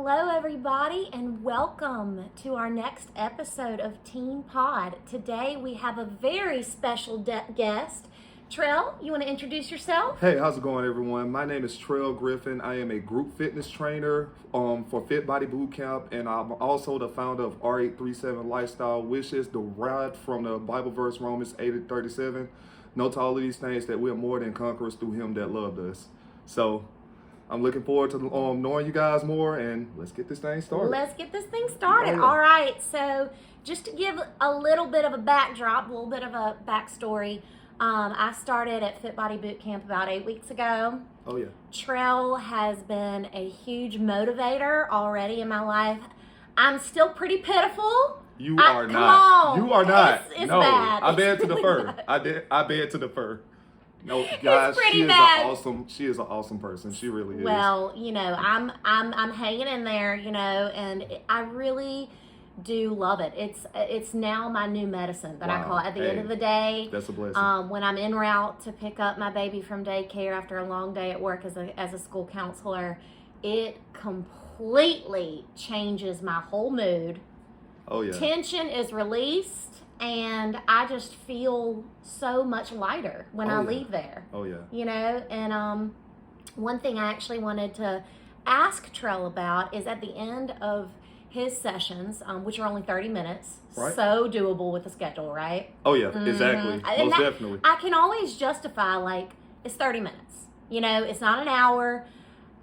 Hello, everybody, and welcome to our next episode of Teen Pod. Today we have a very special guest. Trell, you want to introduce yourself? Hey, how's it going, everyone? My name is Trell Griffin. I am a group fitness trainer for Fit Body Bootcamp, and I'm also the founder of R837 Lifestyle, which is derived from the Bible verse Romans 8:37. Note to all of these things that we are more than conquerors through Him that loved us. So I'm looking forward to knowing you guys more, and let's get this thing started. Let's get this thing started. Oh, yeah. All right, so just to give a little bit of a backdrop, a little bit of a backstory, I started at Fit Body Bootcamp about 8 weeks ago. Oh, yeah. Trell has been a huge motivator already in my life. I'm still pretty pitiful. You are come not. on. You are not. It's No, bad. I beg It's to really defer. bad. I beg to defer. No, guys, pretty she is bad. She is an awesome person. She really is. Well, I'm hanging in there, and I really do love it. It's now my new medicine that I Wow. call it. At the end Hey, of the day, that's a blessing. when I'm en route to pick up my baby from daycare after a long day at work as a school counselor, it completely changes my whole mood. Oh, yeah. Tension is released, and I just feel so much lighter when Oh, I yeah. leave there. Oh, yeah. And one thing I actually wanted to ask Trell about is at the end of his sessions, which are only 30 minutes, Right. so doable with the schedule, right? Oh, yeah, exactly. And Most that- definitely. I can always justify, like, it's 30 minutes. It's not an hour,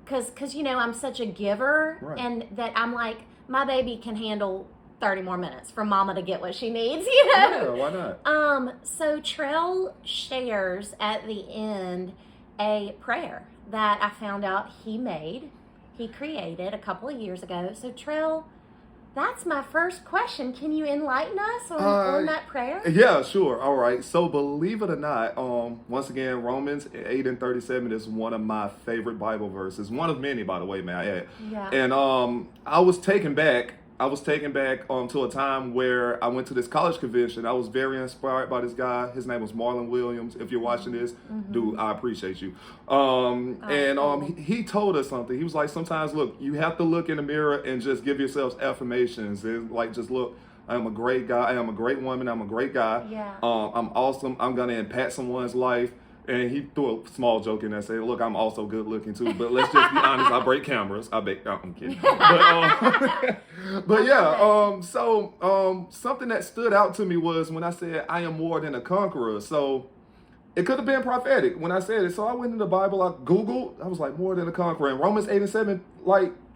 because I'm such a giver, Right. and that I'm like, my baby can handle 30 more minutes for mama to get what she needs, Yeah, why not? So Trell shares at the end a prayer that I found out he created a couple of years ago. So Trell, that's my first question. Can you enlighten us on that prayer? Yeah, sure. All right. So believe it or not, once again, Romans 8:37 is one of my favorite Bible verses. One of many, by the way, may I add. Yeah. And I was taken back to a time where I went to this college convention. I was very inspired by this guy. His name was Marlon Williams. If you're watching this, dude, I appreciate you. He told us something. He was like, sometimes, look, you have to look in the mirror and just give yourselves affirmations. And like, just look, I am a great guy. I am a great woman. I'm a great guy. Yeah. I'm awesome. I'm going to impact someone's life. And he threw a small joke in there saying, look, I'm also good looking too. But let's just be honest, I break cameras. I'm kidding. But yeah, something that stood out to me was when I said, I am more than a conqueror. So it could have been prophetic when I said it. So I went in the Bible, I Googled, I was like, more than a conqueror. And Romans 8:7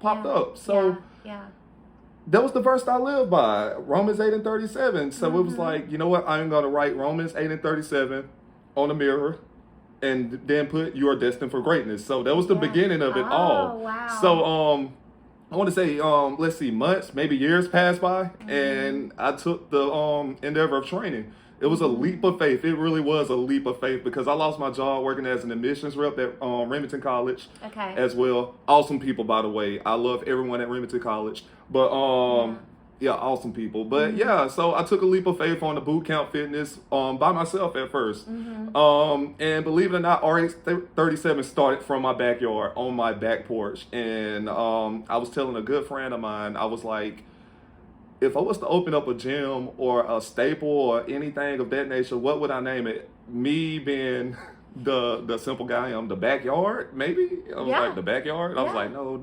popped up. So yeah. that was the verse I lived by, Romans 8:37. So it was like, you know what? I'm going to write Romans 8:37 on the mirror, and then put "you are destined for greatness." So that was the beginning of it all. Wow. So I want to say let's see, months, maybe years passed by, and I took the endeavor of training. It was a leap of faith. It really was a leap of faith because I lost my job working as an admissions rep at Remington College as well. Awesome people, by the way. I love everyone at Remington College. But yeah, awesome people. But yeah, so I took a leap of faith on the boot camp fitness by myself at first. And believe it or not, RH37 started from my backyard on my back porch. And I was telling a good friend of mine, I was like, if I was to open up a gym or a staple or anything of that nature, what would I name it? Me being the simple guy I am, the backyard, maybe? I was like, the backyard? I was like, no,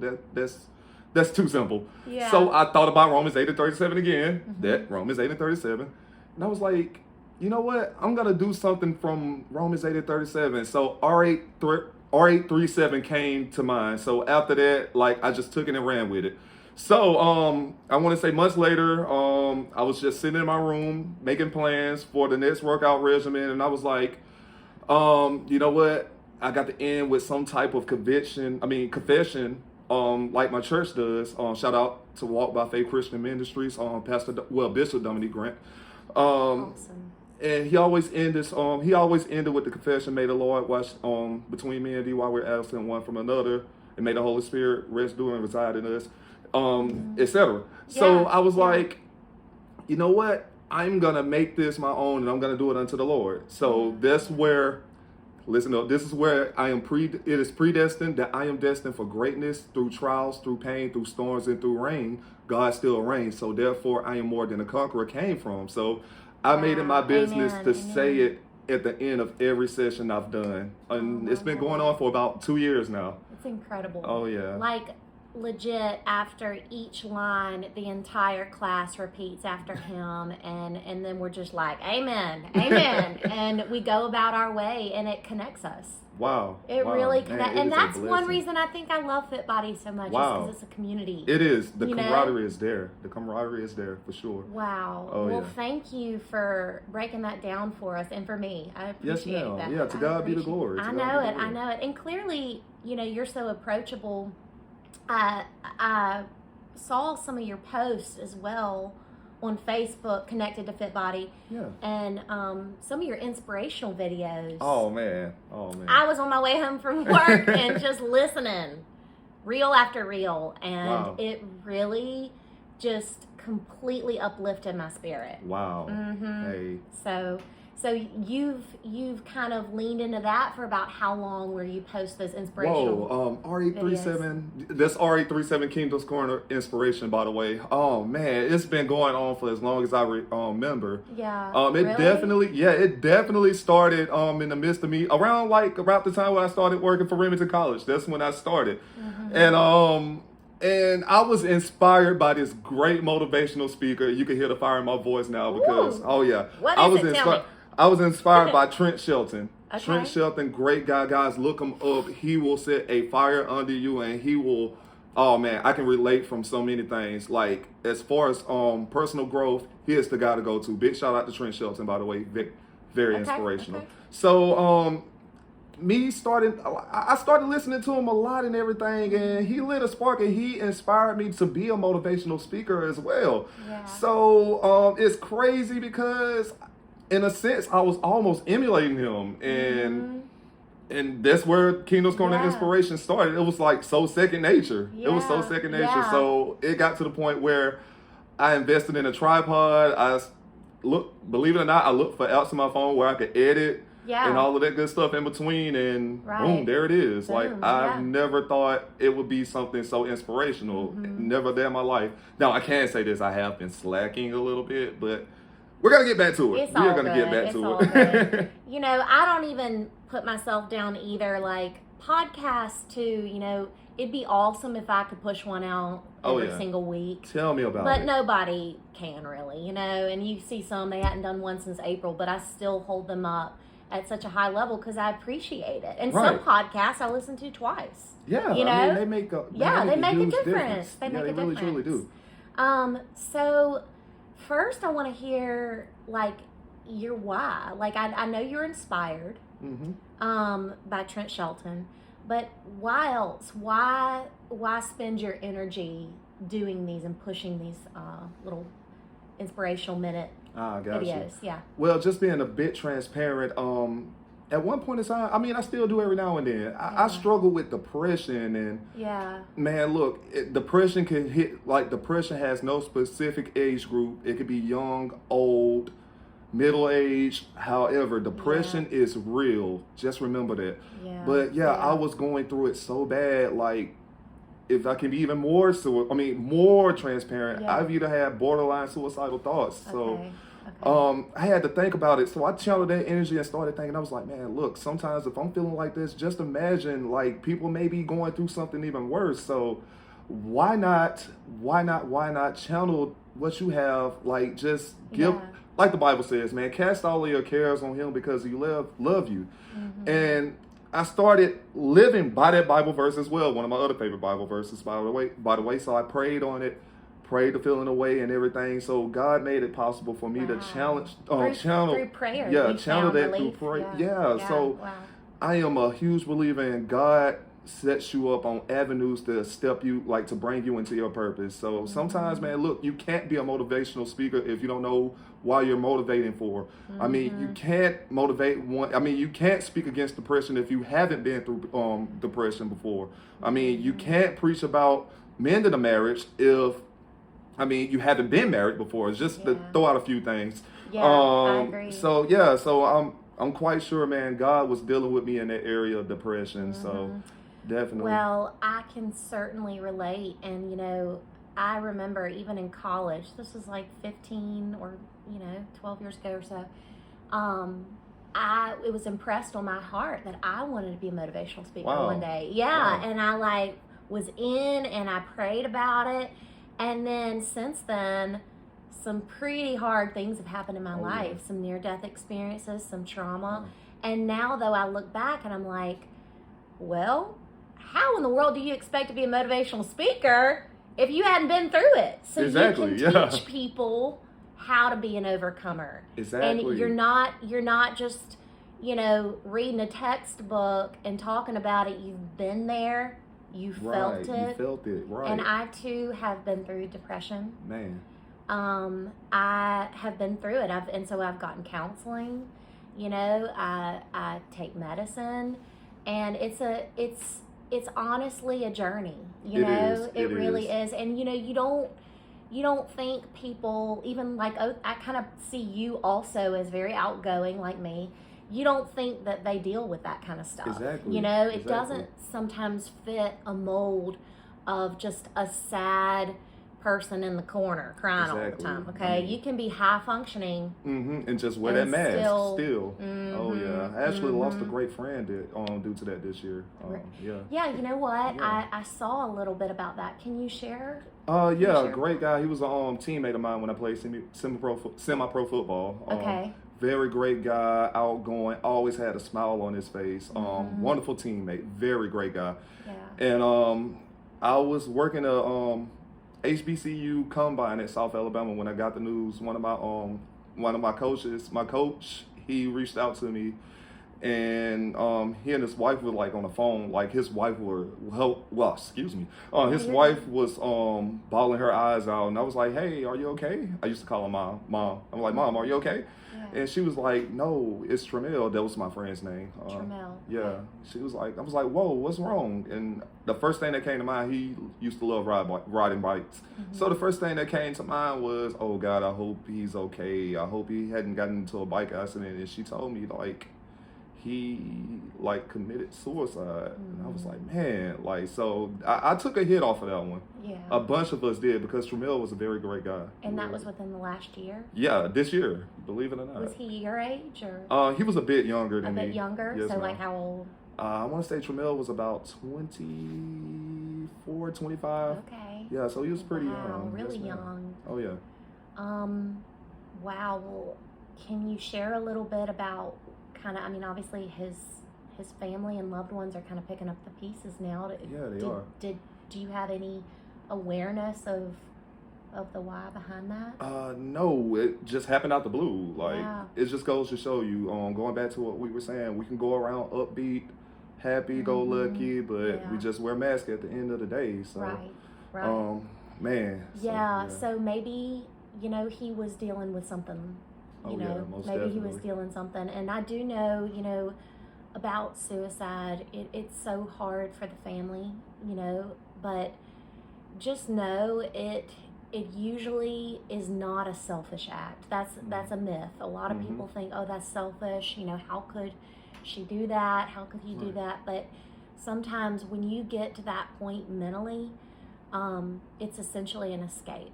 that's too simple. Yeah. So I thought about Romans 8:37 again, that Romans 8:37. And I was like, you know what? I'm going to do something from Romans 8:37. So R837 came to mind. So after that, I just took it and ran with it. So I want to say months later, I was just sitting in my room making plans for the next workout regimen. And I was like, you know what? I got to end with some type of confession, like my church does. Shout out to Walk by Faith Christian Ministries, Bishop Dominique Grant. Awesome. And he always ended with the confession, may the Lord watch between me and thee while we're absent one from another, and may the Holy Spirit rest, do, and reside in us, etc. So I was like, you know what? I'm going to make this my own, and I'm going to do it unto the Lord. So that's where Listen up. This is where it is predestined that I am destined for greatness through trials, through pain, through storms, and through rain. God still reigns. So therefore, I am more than a conqueror came from. So I made it my business to say it at the end of every session I've done. And it's been going on for about 2 years now. It's incredible. Oh, yeah. Like, legit, after each line, the entire class repeats after him, and then we're just like, amen, amen. And we go about our way, and it connects us. Wow. It really connects. And that's one blessing. reason I think I love Fit Body so much, Wow. is because it's a community. It is. The You know? camaraderie is there. The camaraderie is there for sure. Wow. Oh, Well, yeah. thank you for breaking that down for us and for me. I appreciate Yes, ma'am. that. Yeah, to I God be the appreciate- glory. To I God know be the it. I glory. know it. And clearly, you're so approachable. I saw some of your posts as well on Facebook connected to Fit Body, Yeah. and some of your inspirational videos. Oh, man. Oh, man. I was on my way home from work and just listening, reel after reel, and Wow. it really just completely uplifted my spirit. Wow. Mm-hmm. Hey. So you've kind of leaned into that for about how long, where you post those inspirational? Whoa, RE37, that's RE37 Kingdom's Corner inspiration, by the way. Oh, man, it's been going on for as long as I remember. Yeah. It definitely started in the midst of me around the time when I started working for Remington College. That's when I started. Mm-hmm. And I was inspired by this great motivational speaker. You can hear the fire in my voice now because, Ooh. oh yeah. What I is was it? Tell me. I was inspired by Trent Shelton. Okay. Trent Shelton, great guy, guys. Look him up. He will set a fire under you, and he will. Oh man, I can relate from so many things. Like as far as personal growth, he is the guy to go to. Big shout out to Trent Shelton, by the way. Very Okay, inspirational. okay. So I started listening to him a lot and everything, and he lit a spark, and he inspired me to be a motivational speaker as well. Yeah. So it's crazy because, in a sense, I was almost emulating him, and that's where Kingdom's Corner Yeah. inspiration started. It was like so second nature. It was so Yeah, second nature. yeah. So it got to the point where I invested in a tripod. Believe it or not, I looked for apps on my phone where I could edit. Yeah. And all of that good stuff in between, and Right. boom, there it is. Boom, Like, yeah. I've never thought it would be something so inspirational. Never a day in my life. Now, I can say this, I have been slacking a little bit, but we're going to get back to it. It's We're all going to get good. back to It's it. all good. I don't even put myself down either. Like, podcasts too, it'd be awesome if I could push one out Oh, every yeah. single week. Tell me about But it. nobody can really, and you see some, they hadn't done one since April, but I still hold them up at such a high level because I appreciate it. And some Right. podcasts I listen to twice. Yeah, You I mean, know? they make a huge huge difference. They yeah, make a they really, truly difference. do. So first I want to hear your why. I know you're inspired by Trent Shelton, but why else? Why spend your energy doing these and pushing these little inspirational minute Ah, gotcha. videos? Yeah. Well, just being a bit transparent, at one point in time, I mean, I still do every now and then. I Yeah. struggle with depression, and Yeah. man, look, depression can hit, depression has no specific age group. It could be young, old, middle age. However, depression is real. Just remember that. Yeah. But yeah, I was going through it so bad, if I can be even more more transparent, Yeah. I've either had borderline suicidal thoughts. So Okay. Okay. I had to think about it. So I channeled that energy and started thinking. I was like, man, look, sometimes if I'm feeling like this, just imagine people may be going through something even worse. So why not channel what you have? Just give, Yeah. like the Bible says, man, cast all of your cares on him because he love you. And I started living by that Bible verse as well. One of my other favorite Bible verses, by the way. So I prayed on it, prayed the feeling away and everything. So God made it possible for me to channel through prayer. Yeah, you channel found that relief. through prayer. Yeah. So wow. I am a huge believer in God sets you up on avenues to step you, to bring you into your purpose. So sometimes, man, look, you can't be a motivational speaker if you don't know why you're motivating for. I mean, you can't you can't speak against depression if you haven't been through depression before. I mean, you can't preach about mending a marriage if you haven't been married before. It's just to throw out a few things. Yeah, I agree. So I'm quite sure, man, God was dealing with me in that area of depression. So definitely. Well, I can certainly relate. And, I remember even in college, this was like 15 or, 12 years ago or so, it was impressed on my heart that I wanted to be a motivational speaker Wow. one day. Yeah. Wow. And I like was in and I prayed about it. And then since then, some pretty hard things have happened in my life, some near-death experiences, some trauma. And now, though, I look back and I'm like, well, how in the world do you expect to be a motivational speaker if you hadn't been through it? So Exactly, you can yeah. teach people how to be an overcomer. Exactly. And you're not just, reading a textbook and talking about it. You've been there. You felt it. You felt it, right. And I, too, have been through depression. Man. I have been through it. And so I've gotten counseling. I take medicine. And it's honestly a journey. It really is. And, you don't think people, even like, I kind of see you also as very outgoing like me. You don't think that they deal with that kind of stuff. Exactly. It doesn't sometimes fit a mold of just a sad person in the corner crying all the time. Okay, you can be high functioning and just wear that mask still. Oh yeah, I actually lost a Mm-hmm. great friend due to that this year. Yeah, you know what? Yeah. I saw a little bit about that. Can you share? Yeah, great guy. He was a teammate of mine when I played semi-pro football. Okay. Very great guy, outgoing, always had a smile on his face. Wonderful teammate, very great guy. Yeah. And I was working a HBCU combine at South Alabama when I got the news. One of my coach, he reached out to me, and he and his wife were like on the phone. Like his wife his wife was bawling her eyes out, and I was like, "Hey, are you okay?" I used to call her mom. I'm like, "Mom, are you okay?" Yeah. And she was like, "No, it's Tremel." That was my friend's name. Tremel. Yeah. She was like, I was like, "Whoa, what's wrong?" And the first thing that came to mind, he used to love riding bikes. So the first thing that came to mind was, "Oh God, I hope he's okay. I hope he hadn't gotten into a bike accident." And she told me like he like committed suicide. And I was like, man, like, so I took a hit off of that one. Yeah. A bunch of us did, because Tremel was a very great guy. And that was within the last year? Yeah, this year, believe it or not. Was he your age or? He was a bit younger than me. A bit younger? Yes, so ma'am. like how old? I want to say Tremel was about 24, 25. Okay. Yeah, so he was pretty Wow, young. really Yes, ma'am. young. Oh yeah. Wow. Well, can you share a little bit about obviously his family and loved ones are kind of picking up the pieces now. Yeah, they are. Do you have any awareness of the why behind that? No, it just happened out the blue. Like, Yeah. it just goes to show you, going back to what we were saying, we can go around upbeat, happy, go lucky, but we just wear masks at the end of the day. So, Right. man. Yeah. So maybe, he was dealing with something. Most Maybe he was definitely. dealing something. And I do know, about suicide. It's so hard for the family, but just know it usually is not a selfish act. That's a myth. A lot of people think, oh, that's selfish. How could she do that? How could he do that? But sometimes when you get to that point mentally, it's essentially an escape.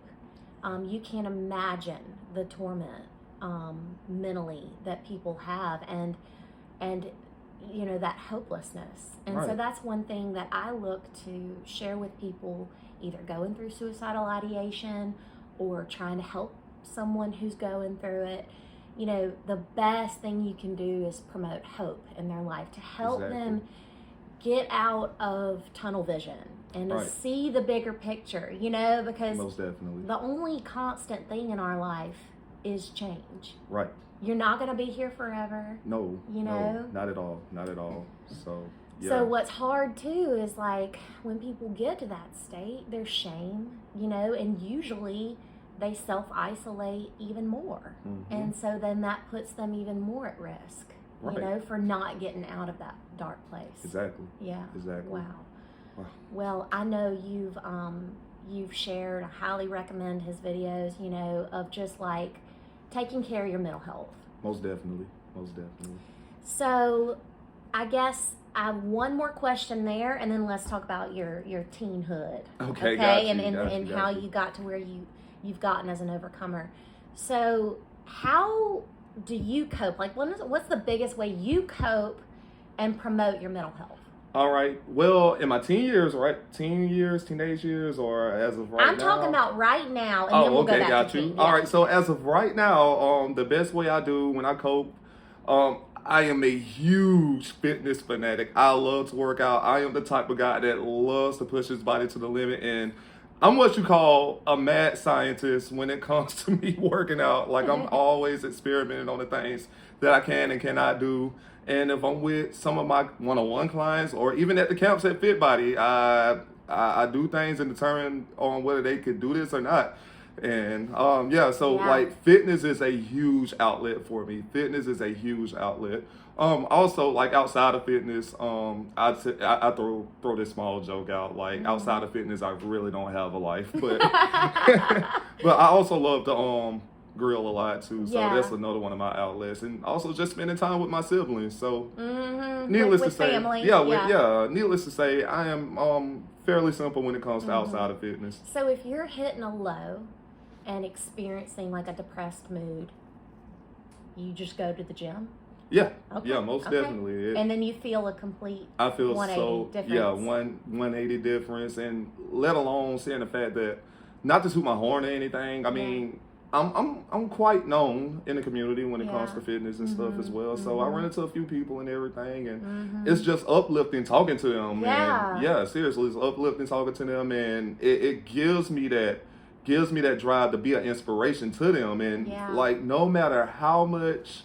You can't imagine the torment mentally that people have, and that hopelessness. And so that's one thing that I look to share with people, either going through suicidal ideation or trying to help someone who's going through it. The best thing you can do is promote hope in their life, to help them get out of tunnel vision and to see the bigger picture, because Most definitely. the only constant thing in our life is change. Right. You're not going to be here forever. No. No, not at all. Not at all. So, yeah. So what's hard too is like when people get to that state, there's shame, and usually they self-isolate even more. And so then that puts them even more at risk, for not getting out of that dark place. Exactly. Yeah. Exactly. Wow. Well, I know you've shared, I highly recommend his videos, of just like taking care of your mental health. Most definitely. Most definitely. So, I guess I have one more question there, and then let's talk about your teenhood. Okay, got you, And how you got to where you've gotten as an overcomer. So, how do you cope? Like, what's the biggest way you cope and promote your mental health? All right. Well, in my teen years, right? Teenage years, or as of right now? I'm talking about right now, and then we'll okay, go back got to you. teen. All Yeah. right. So as of right now, the best way I do when I cope, I am a huge fitness fanatic. I love to work out. I am the type of guy that loves to push his body to the limit, and I'm what you call a mad scientist when it comes to me working out. Like, I'm always experimenting on the things that I can and cannot do. And if I'm with some of my one-on-one clients, or even at the camps at FitBody, I do things and determine on whether they could do this or not. And so Yeah. like, fitness is a huge outlet for me. Fitness is a huge outlet. Also, like, outside of fitness, I throw this small joke out. Like, outside of fitness, I really don't have a life, but but I also love to grill a lot too. So Yeah. that's another one of my outlets, and also just spending time with my siblings. So Mm-hmm. needless with to say, family. needless to say, I am fairly simple when it comes to outside of fitness. So if you're hitting a low and experiencing like a depressed mood, you just go to the gym? Yeah, Okay. yeah, most Okay. definitely. And then you feel a complete I feel 180 difference. 180 difference, and let alone seeing the fact that, not to toot my horn or anything, I mean, I'm quite known in the community when it comes Yeah. to fitness and stuff as well. So I run into a few people and everything, and Mhm. it's just uplifting talking to them. Yeah. And yeah, seriously, it's uplifting talking to them, and it gives me that drive to be an inspiration to them. And Yeah. like, no matter how much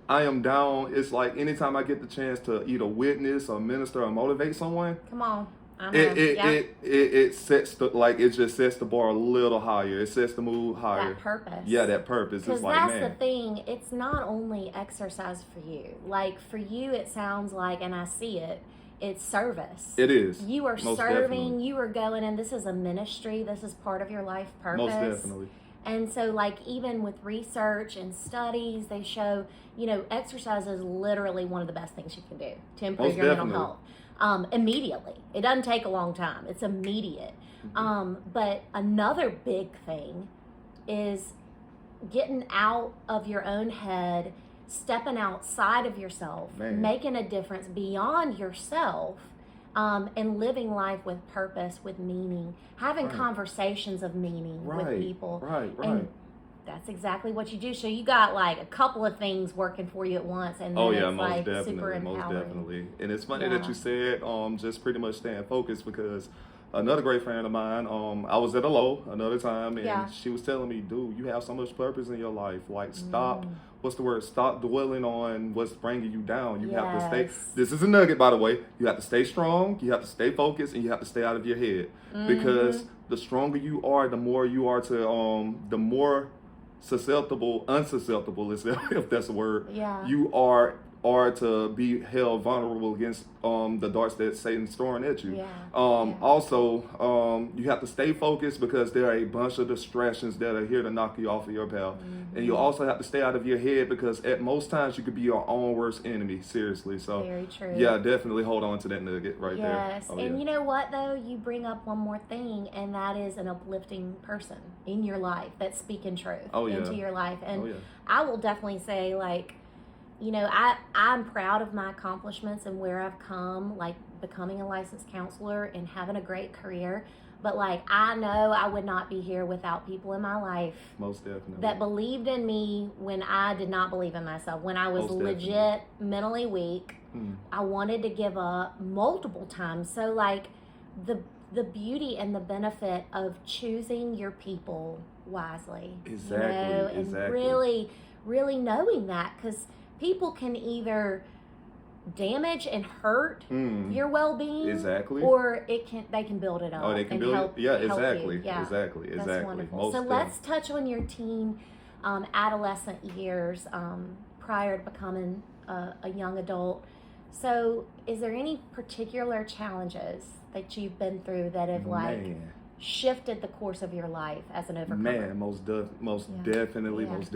I am down, it's like, anytime I get the chance to either witness or minister or motivate someone, Come on. it sets it just sets the bar a little higher. It sets the mood higher. That purpose. Yeah, that purpose. Because It's like, that's man, the thing. It's not only exercise for you. Like, for you, it sounds like, and I see it, it's service. it is. You are Most serving, definitely. you are going, and this is a ministry. This is part of your life purpose. Most definitely. And so, like, even with research and studies, they show, exercise is literally one of the best things you can do to improve Most your mental definitely. health. Immediately. It doesn't take a long time. It's immediate. But another big thing is getting out of your own head, stepping outside of yourself, Man. making a difference beyond yourself, and living life with purpose, with meaning, having Right. conversations of meaning with Right. people. Right. And that's exactly what you do. So you got like a couple of things working for you at once, and then Oh yeah, it's most like definitely, super empowering. most definitely. And it's funny Yeah. that you said just pretty much staying focused, because another great friend of mine, I was at a low another time, and Yeah. she was telling me, dude, you have so much purpose in your life. Like, stop. Mm. What's the word? Stop dwelling on what's bringing you down. You have to stay. Yes. This is a nugget, by the way. You have to stay strong. You have to stay focused, and you have to stay out of your head, because the stronger you are, the more you are to the more unsusceptible is if that's a word. Yeah. You are to be held vulnerable against the darts that Satan's throwing at you. Yeah. Also, you have to stay focused, because there are a bunch of distractions that are here to knock you off of your path. And you also have to stay out of your head, because at most times you could be your own worst enemy. Seriously. So Very true. yeah, definitely hold on to that nugget right there. Yes. Oh, And yeah. you know what, though? You bring up one more thing, and that is an uplifting person in your life that's speaking truth Oh, yeah. into your life. And Oh, yeah. I will definitely say, like, I'm proud of my accomplishments and where I've come, like becoming a licensed counselor and having a great career. But, like, I know I would not be here without people in my life Most definitely. that believed in me when I did not believe in myself, when I was Most definitely. legit mentally weak. I wanted to give up multiple times. So, like, the beauty and the benefit of choosing your people wisely, Exactly, and exactly. really knowing that, because people can either damage and hurt your well-being, Exactly. or they can build it up. Oh, they can and build help, it. Yeah, help exactly. you. Yeah. Exactly. That's Exactly. wonderful. Most So definitely. let's touch on your teen, adolescent years prior to becoming a young adult. So, is there any particular challenges that you've been through that have like Man. shifted the course of your life as an overcomer? Man, most definitely, Yeah. most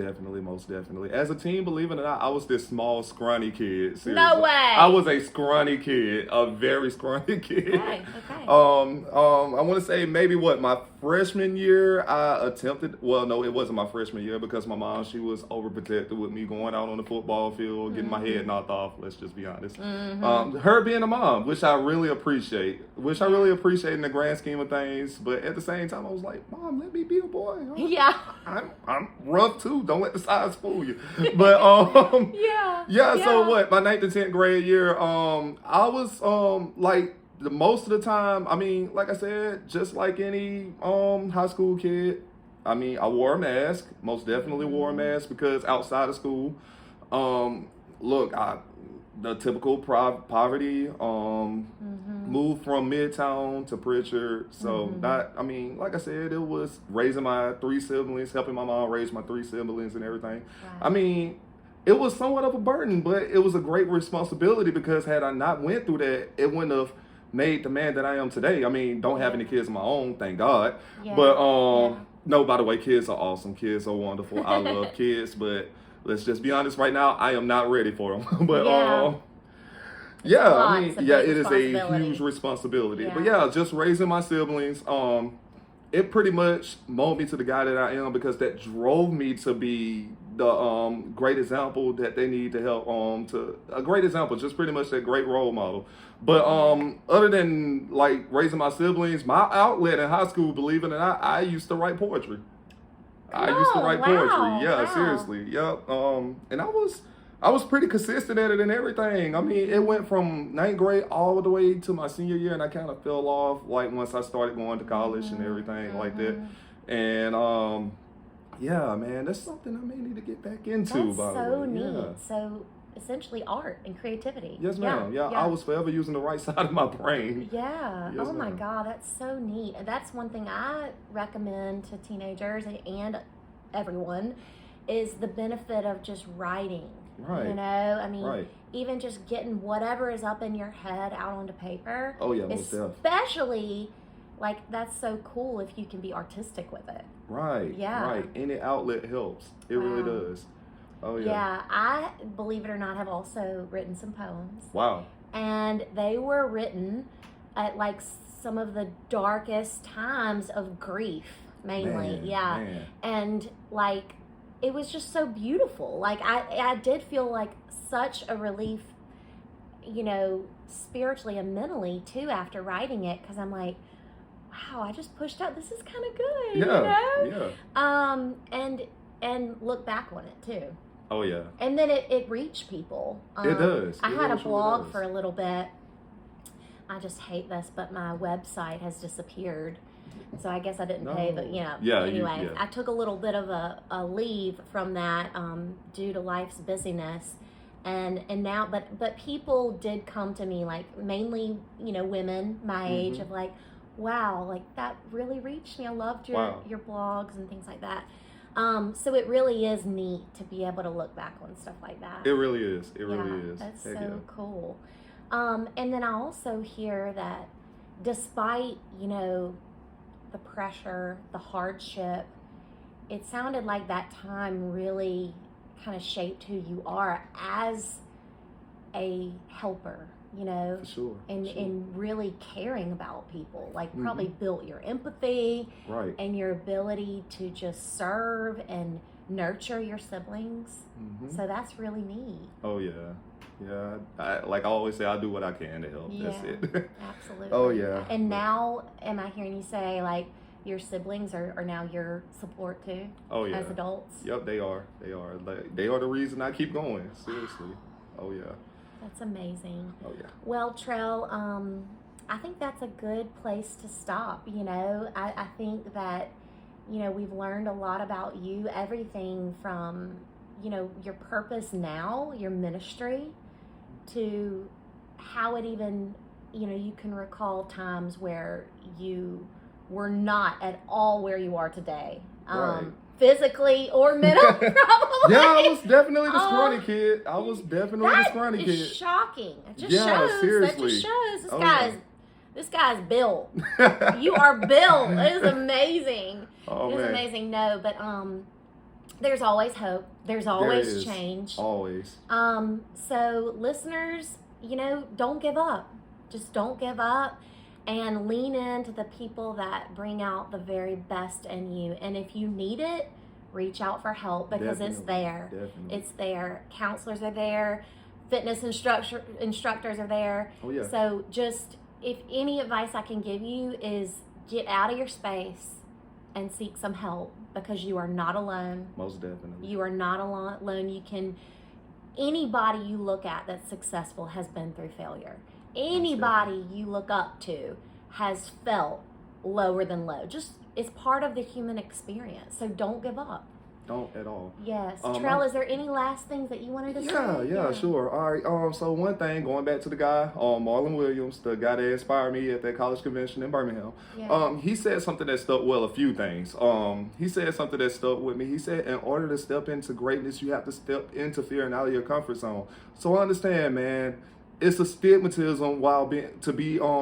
definitely. As a teen, believe it or not, I was this small, scrawny kid. Seriously. No way. I was a scrawny kid, a very scrawny kid. Okay. I want to say maybe my freshman year I attempted. Well, no, it wasn't my freshman year because my mom, she was overprotective with me going out on the football field, getting my head knocked off. Let's just be honest. Her being a mom, which I really appreciate, in the grand scheme of things. But at the same time, I was like, Mom, let me be a boy. Yeah. I'm rough too. Don't let the size fool you. But Yeah. So my 9th and 10th grade year, I was like the most of the time. I mean, like I said, just like any high school kid. I mean, I wore a mask. Most definitely wore a mask because outside of school, look, the typical poverty, moved from Midtown to Pritchard. So like I said, it was raising my 3 siblings, helping my mom raise my 3 siblings and everything. Wow. I mean, it was somewhat of a burden, but it was a great responsibility because had I not went through that, it wouldn't have made the man that I am today. I mean, don't have any kids of my own, thank God. Yeah. But no, by the way, kids are awesome. Kids are wonderful. I love kids, but let's just be honest right now, I am not ready for them. But I mean, it is a huge responsibility. Yeah. But just raising my siblings, it pretty much molded me to the guy that I am because that drove me to be the great example that they need to help to a great example, just pretty much that great role model. But other than like raising my siblings, my outlet in high school, believe it or not, I used to write poetry. I used to write poetry. Yeah, Wow. seriously. Yep. And I was pretty consistent at it and everything. I mean, it went from 9th grade all the way to my senior year, and I kind of fell off like once I started going to college and everything like that. And man, that's something I may need to get back into. That's by the so way. neat. Yeah. So essentially, art and creativity. Yes, ma'am. Yeah, I was forever using the right side of my brain. Yeah. Yes, Oh my ma'am. God, that's so neat. And that's one thing I recommend to teenagers and everyone is the benefit of just writing. Right. You know, I mean, Right. even just getting whatever is up in your head out onto paper. Oh yeah, most definitely. Especially, like, that's so cool if you can be artistic with it. Right. Yeah. Right. Any outlet helps. It really Wow. does. Oh yeah. Yeah, I, believe it or not, have also written some poems. Wow. And they were written at like some of the darkest times of grief, mainly. Man, yeah. man. And like, it was just so beautiful. Like, I did feel like such a relief, you know, spiritually and mentally too after writing it, because I'm like, wow, I just pushed out. This is kind of good, you know? Yeah. And look back on it too. Oh yeah. And then it reached people. It does. I It had a really blog does. for a little bit. I just hate this, but my website has disappeared. So I guess I didn't pay, but Yeah, Anyway, yeah. I took a little bit of a leave from that due to life's busyness. And now, but people did come to me, like mainly, you know, women my age, of like, wow, like that really reached me. I loved your blogs and things like that. So it really is neat to be able to look back on stuff like that. It really is. It really is. That's Heck so yeah. cool. And then I also hear that despite, you know, the pressure, the hardship, it sounded like that time really kind of shaped who you are as a helper, you know, For sure. and really caring about people, like probably built your empathy Right. and your ability to just serve and nurture your siblings. So that's really neat. Oh yeah. Yeah. Like I always say, I do what I can to help. That's Yeah. it. Absolutely. Oh, yeah. And now, am I hearing you say like your siblings are now your support too? Oh yeah. As adults? Yep, they are. Like, they are the reason I keep going. Seriously. Oh yeah. That's amazing. Oh yeah. Well, Trell, I think that's a good place to stop. You know, I think that, you know, we've learned a lot about you, everything from, you know, your purpose now, your ministry, to how it even, you know, you can recall times where you were not at all where you are today. Right. Physically or mentally, probably. Yeah, I was definitely the scrawny kid. I was definitely the scrawny That is kid. shocking. It just Yeah, shows. seriously. That just shows. This Oh, guy's yeah. This guy's built. You are built. It is amazing. Oh, it is man. amazing. No, but there's always hope. There's always is. change. Always. So listeners, don't give up. Just don't give up, and lean into the people that bring out the very best in you. And if you need it, reach out for help, because it's there. Definitely. It's there. Counselors are there. Fitness instructors are there. Oh, yeah. So just, if any advice I can give you is get out of your space and seek some help, because you are not alone. Most definitely. You are not alone. Anybody you look at that's successful has been through failure. Anybody you look up to has felt lower than low. Just, it's part of the human experience. So don't give up. Don't at all. Yes. Trell, is there any last things that you wanted to say? Yeah, sure. All right. So one thing, going back to the guy, Marlon Williams, the guy that inspired me at that college convention in Birmingham. Yeah. He said something that stuck. Well, a few things. He said something that stuck with me. He said, in order to step into greatness, you have to step into fear and out of your comfort zone. So understand, man. It's a stigmatism while being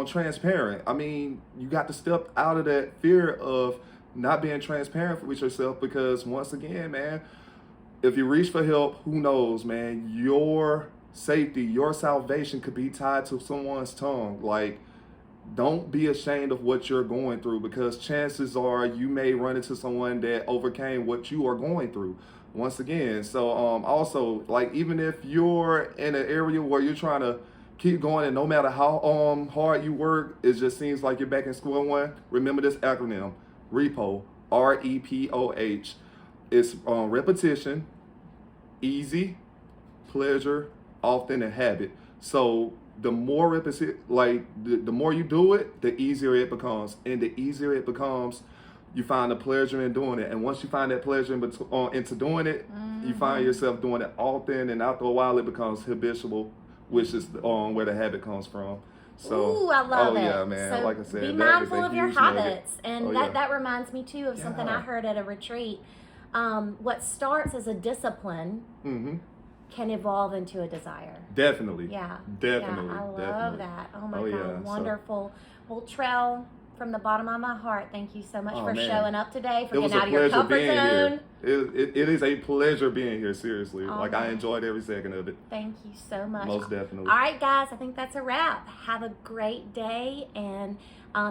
transparent. I mean, you got to step out of that fear of not being transparent with yourself, because once again, man, if you reach for help, who knows, man, your safety, your salvation could be tied to someone's tongue. Like, don't be ashamed of what you're going through, because chances are you may run into someone that overcame what you are going through. Once again, so also, like, even if you're in an area where you're trying to keep going, and no matter how hard you work, it just seems like you're back in square one, remember this acronym, REPOH, REPOH. It's repetition, easy, pleasure, often, and habit. So the more repetition, like the more you do it, the easier it becomes, and the easier it becomes, you find the pleasure in doing it. And once you find that pleasure into doing it, you find yourself doing it often, and after a while, it becomes habitual, which is where the habit comes from. So, ooh, I love it. Yeah, man. So like I said, be mindful of your habits. And yeah. that reminds me, too, of something I heard at a retreat. What starts as a discipline can evolve into a desire. Definitely. Yeah. Definitely. Yeah, I love definitely. that. Oh, my Oh, God. yeah. Wonderful. Well, Trell, from the bottom of my heart, thank you so much for man. showing up today, for It was getting a out of your pleasure comfort being zone. here. It is a pleasure being here, seriously. Oh, like, I man. enjoyed every second of it. Thank you so much. Most definitely. All right, guys, I think that's a wrap. Have a great day. And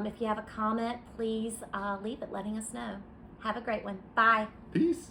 if you have a comment, please leave it letting us know. Have a great one. Bye. Peace.